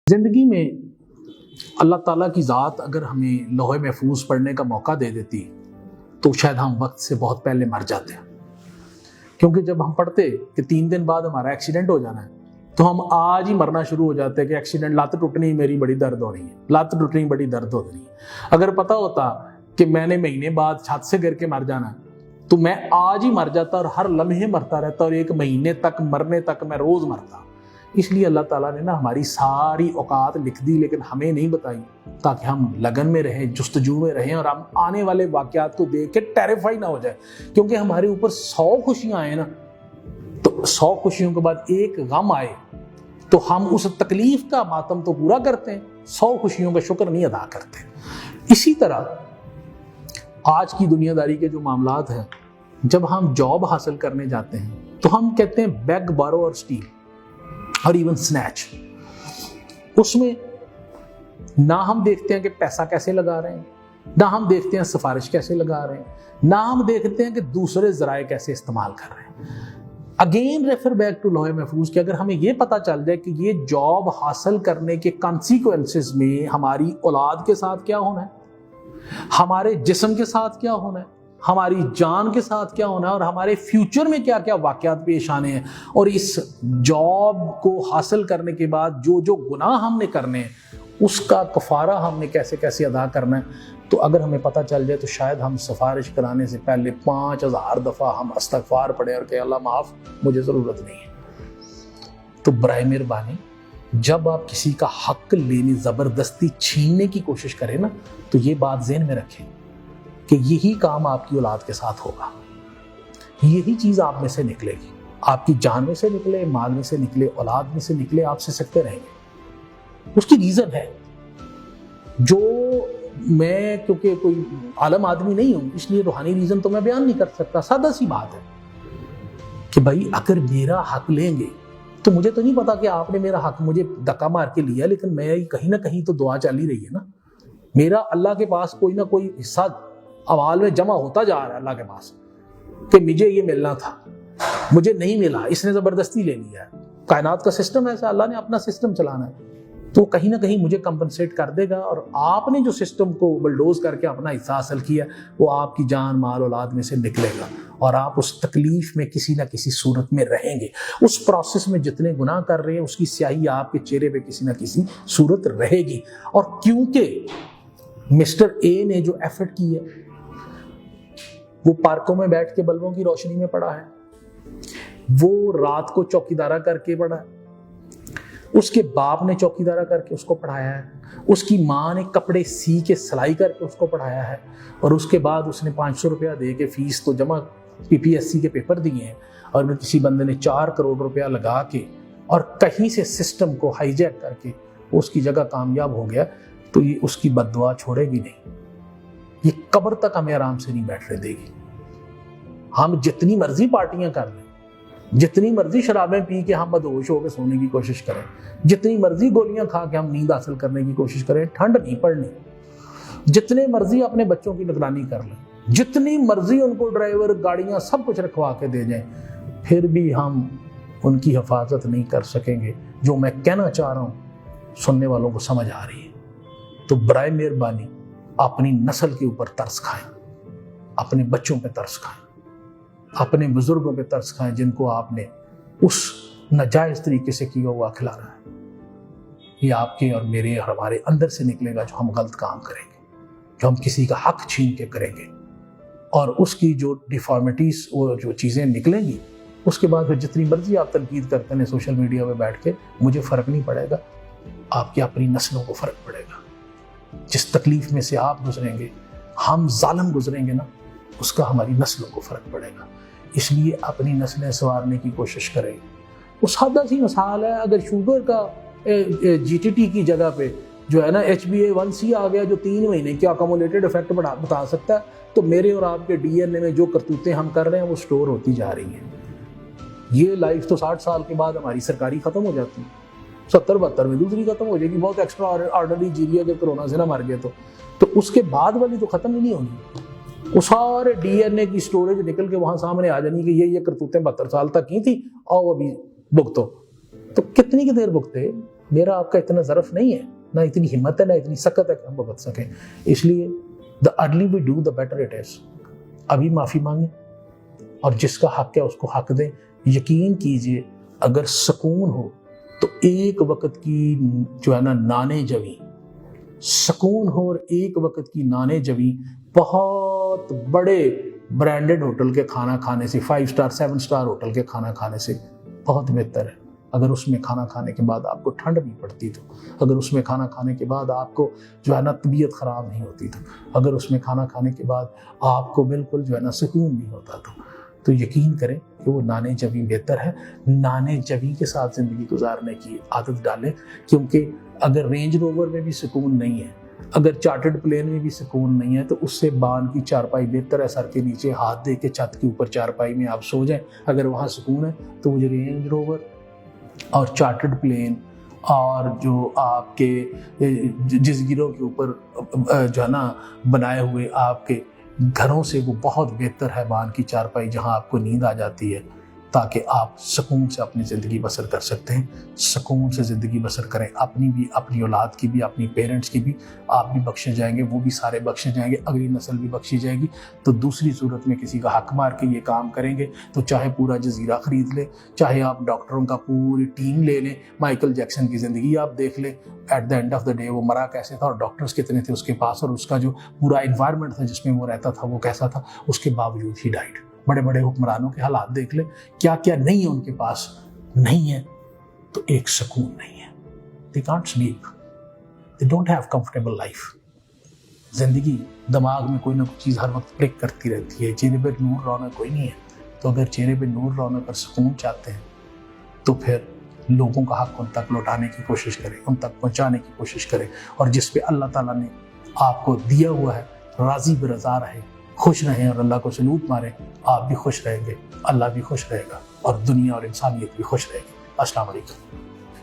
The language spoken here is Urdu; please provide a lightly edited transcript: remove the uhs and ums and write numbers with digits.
زندگی میں اللہ تعالیٰ کی ذات اگر ہمیں لوح محفوظ پڑھنے کا موقع دے دیتی تو شاید ہم وقت سے بہت پہلے مر جاتے ہیں، کیونکہ جب ہم پڑھتے کہ 3 دن بعد ہمارا ایکسیڈنٹ ہو جانا ہے تو ہم آج ہی مرنا شروع ہو جاتے ہیں کہ ایکسیڈنٹ لات ٹوٹنی میری بڑی درد ہو رہی ہے، لات ٹوٹنی بڑی درد ہو رہی ہے۔ اگر پتہ ہوتا کہ میں نے مہینے بعد چھت سے گر کے مر جانا ہے تو میں آج ہی مر جاتا اور ہر لمحے مرتا رہتا اور 1 مہینے تک مرنے تک میں روز مرتا۔ اس لیے اللہ تعالیٰ نے ہماری ساری اوقات لکھ دی لیکن ہمیں نہیں بتائی، تاکہ ہم لگن میں رہیں، جستجو میں رہیں اور ہم آنے والے واقعات کو دیکھ کے ٹیریفائی نہ ہو جائے، کیونکہ ہمارے اوپر 100 خوشیاں آئیں نا تو 100 خوشیوں کے بعد ایک غم آئے تو ہم اس تکلیف کا ماتم تو پورا کرتے ہیں، 100 خوشیوں کا شکر نہیں ادا کرتے۔ اسی طرح آج کی دنیا داری کے جو معاملات ہیں، جب ہم جاب حاصل کرنے جاتے ہیں تو ہم کہتے ہیں بیگ، بارو اور اسٹیل اور ایون سنیچ۔ اس میں نہ ہم دیکھتے ہیں کہ پیسہ کیسے لگا رہے ہیں، نہ ہم دیکھتے ہیں سفارش کیسے لگا رہے ہیں، نہ ہم دیکھتے ہیں کہ دوسرے ذرائع کیسے استعمال کر رہے ہیں۔ اگین ریفر بیک ٹو لوح محفوظ کہ اگر ہمیں یہ پتہ چل جائے کہ یہ جاب حاصل کرنے کے کانسیکوینسز میں ہماری اولاد کے ساتھ کیا ہونا ہے، ہمارے جسم کے ساتھ کیا ہونا ہے، ہماری جان کے ساتھ کیا ہونا ہے اور ہمارے فیوچر میں کیا کیا واقعات پیش آنے ہیں، اور اس جاب کو حاصل کرنے کے بعد جو جو گناہ ہم نے کرنے ہیں اس کا کفارہ ہم نے کیسے کیسے ادا کرنا ہے، تو اگر ہمیں پتہ چل جائے تو شاید ہم سفارش کرانے سے پہلے 5000 دفعہ ہم استغفار پڑھیں اور کہ اللہ معاف، مجھے ضرورت نہیں ہے۔ تو برائے مہربانی جب آپ کسی کا حق لینے زبردستی چھیننے کی کوشش کریں نا تو یہ بات ذہن میں رکھیں کہ یہی کام آپ کی اولاد کے ساتھ ہوگا، یہی چیز آپ میں سے نکلے گی، آپ کی جان میں سے نکلے، مال میں سے نکلے، اولاد میں سے نکلے، آپ سے سکتے رہیں گے۔ اس کی ریزن ہے جو میں کیونکہ کوئی عالم آدمی نہیں ہوں اس لیے روحانی ریزن تو میں بیان نہیں کر سکتا، سادہ سی بات ہے کہ بھائی اگر میرا حق لیں گے تو مجھے تو نہیں پتا کہ آپ نے میرا حق مجھے دھکا مار کے لیا، لیکن میں کہیں نہ کہیں تو دعا چل ہی رہی ہے نا، میرا اللہ کے پاس کوئی نہ کوئی حصہ اموال میں جمع ہوتا جا رہا ہے اللہ کے پاس کہ مجھے یہ ملنا تھا، مجھے نہیں ملا، اس نے زبردستی لے لیا ہے۔ کائنات کا سسٹم ایسا، اللہ نے اپنا سسٹم چلانا ہے تو کہیں نہ کہیں مجھے کمپنسیٹ کر دے گا، اور آپ نے جو سسٹم کو بلڈوز کر کے اپنا حصہ حاصل کیا وہ آپ کی جان، مال، اولاد میں سے نکلے گا اور آپ اس تکلیف میں کسی نہ کسی صورت میں رہیں گے۔ اس پروسیس میں جتنے گناہ کر رہے ہیں اس کی سیاہی آپ کے چہرے پہ کسی نہ کسی صورت رہے گی، اور کیونکہ مسٹر اے نے جو ایفرٹ کی ہے وہ پارکوں میں بیٹھ کے بلبوں کی روشنی میں پڑا ہے، وہ رات کو چوکیدارہ کر کے پڑھا ہے، اس کے باپ نے چوکیدارہ کر کے اس کو پڑھایا ہے، اس کی ماں نے کپڑے سی کے سلائی کر کے اس کو پڑھایا ہے، اور اس کے بعد اس نے 500 روپیہ دے کے فیس تو جمع PPSC کے پیپر دیے ہیں، اور پھر کسی بندے نے 4 کروڑ روپیہ لگا کے اور کہیں سے سسٹم کو ہائی جیک کر کے اس کی جگہ کامیاب ہو گیا، تو یہ اس کی بد دعا چھوڑے گی نہیں، یہ قبر تک ہمیں آرام سے نہیں بیٹھنے دے گی۔ ہم جتنی مرضی پارٹیاں کر لیں، جتنی مرضی شرابیں پی کے ہم بدہوش ہو کے سونے کی کوشش کریں، جتنی مرضی گولیاں کھا کے ہم نیند حاصل کرنے کی کوشش کریں، ٹھنڈ نہیں پڑنی، جتنے مرضی اپنے بچوں کی نگرانی کر لیں، جتنی مرضی ان کو ڈرائیور، گاڑیاں سب کچھ رکھوا کے دے جائیں، پھر بھی ہم ان کی حفاظت نہیں کر سکیں گے۔ جو میں کہنا چاہ رہا ہوں سننے والوں کو سمجھ آ رہی ہے، تو برائے مہربانی اپنی نسل کے اوپر ترس کھائیں، اپنے بچوں پہ ترس کھائیں، اپنے بزرگوں پہ ترس کھائیں جن کو آپ نے اس ناجائز طریقے سے کیا ہوا کھلانا ہے۔ یہ آپ کے اور میرے اور ہمارے اندر سے نکلے گا جو ہم غلط کام کریں گے، جو ہم کسی کا حق چھین کے کریں گے، اور اس کی جو ڈیفارمیٹیز اور جو چیزیں نکلیں گی اس کے بعد پھر جتنی مرضی آپ تنقید کرتے ہیں سوشل میڈیا پہ بیٹھ کے، مجھے فرق نہیں پڑے گا، آپ کی اپنی نسلوں کو فرق پڑے گا۔ جس تکلیف میں سے آپ گزریں گے، ہم ظالم گزریں گے نا، اس کا ہماری نسلوں کو فرق پڑے گا۔ اس لیے اپنی نسلیں سنوارنے کی کوشش کریں۔ وہ سادہ سی مثال ہے، اگر شوگر کا GTT کی جگہ پہ جو ہے نا HbA1c آ گیا جو 3 مہینے کے اکومولیٹڈ افیکٹ بتا سکتا ہے، تو میرے اور آپ کے DNA میں جو کرتوتیں ہم کر رہے ہیں وہ سٹور ہوتی جا رہی ہیں۔ یہ لائف تو 60 سال کے بعد ہماری سرکاری ختم ہو جاتی ہے، 70-72 میں دوسری ختم ہو جائے گی، بہت ایکسٹرا آرڈنری جی لیا اگر کرونا سے نہ مر گئے تو اس کے بعد والی تو ختم ہی نہیں ہونی۔ وہ سارے DNA کی سٹوریج نکل کے وہاں سامنے آ جانی کہ یہ کرتوتیں 72 سال تک کی تھی، آؤ ابھی بھگتو۔ تو کتنی کی دیر بھگتے؟ میرا آپ کا اتنا ظرف نہیں ہے، نہ اتنی ہمت ہے، نہ اتنی سکت ہے کہ ہم وہ بچ سکیں. اس لیے the early we do the better it is. ابھی معافی مانگیں اور جس کا حق ہے اس کو حق دیں. یقین کیجئے اگر سکون ہو تو ایک وقت کی جو ہے نا نانے جوی، سکون ہو اور ایک وقت کی نانے جوی بہت بڑے برانڈڈ ہوٹل کے کھانا کھانے سے، 5 سٹار 7 سٹار ہوٹل کے کھانا کھانے سے بہت بہتر ہے. اگر اس میں کھانا کھانے کے بعد آپ کو ٹھنڈ نہیں پڑتی تو، اگر اس میں کھانا کھانے کے بعد آپ کو جو ہے نا طبیعت خراب نہیں ہوتی تو، اگر اس میں کھانا کھانے کے بعد آپ کو بالکل جو ہے نا سکون نہیں ہوتا تو یقین کریں کہ وہ نانے جوی بہتر ہے. نانے جوی کے ساتھ زندگی گزارنے کی عادت ڈالیں، کیونکہ اگر رینج روور میں بھی سکون نہیں ہے، اگر چارٹرڈ پلین میں بھی سکون نہیں ہے، تو اس سے بان کی چارپائی بہتر ہے. سر کے نیچے ہاتھ دے کے چھت کے اوپر چارپائی میں آپ سو جائیں. اگر وہاں سکون ہے تو وہ جو رینج روور اور چارٹرڈ پلین اور جو آپ کے جزیروں کے اوپر جو ہے نا بنائے ہوئے آپ کے گھروں سے وہ بہت بہتر ہے بان کی چارپائی، جہاں آپ کو نیند آ جاتی ہے تاکہ آپ سکون سے اپنی زندگی بسر کر سکتے ہیں. سکون سے زندگی بسر کریں، اپنی بھی، اپنی اولاد کی بھی، اپنی پیرنٹس کی بھی. آپ بھی بخشے جائیں گے، وہ بھی سارے بخشے جائیں گے، اگلی نسل بھی بخشی جائے گی. تو دوسری صورت میں کسی کا حق مار کے یہ کام کریں گے تو چاہے پورا جزیرہ خرید لیں، چاہے آپ ڈاکٹروں کا پوری ٹیم لے لیں، مائیکل جیکسن کی زندگی آپ دیکھ لیں. At the end of the day وہ مرا کیسے تھا اور ڈاکٹرز کتنے تھے اس کے پاس، اور اس کا جو پورا انوائرمنٹ تھا جس میں وہ رہتا تھا وہ کیسا تھا، اس کے باوجود ہی ڈائٹ. بڑے بڑے حکمرانوں کے حالات دیکھ لیں، کیا کیا نہیں ہے ان کے پاس. نہیں ہے تو ایک سکون نہیں ہے. They can't sleep. They don't have comfortable life. زندگی دماغ میں کوئی نہ کوئی چیز ہر وقت کلک کرتی رہتی ہے. چہرے پہ نور رونق کوئی نہیں ہے. تو اگر چہرے پہ نور رونق اور سکون چاہتے ہیں تو پھر لوگوں کا حق ان تک لوٹانے کی کوشش کریں، ان تک پہنچانے کی کوشش کریں، اور جس پہ اللہ تعالیٰ نے آپ کو دیا ہوا ہے راضی برضا رہیں، خوش رہیں اور اللہ کو سلوٹ ماریں. آپ بھی خوش رہیں گے، اللہ بھی خوش رہے گا، اور دنیا اور انسانیت بھی خوش رہے گی. السلام علیکم.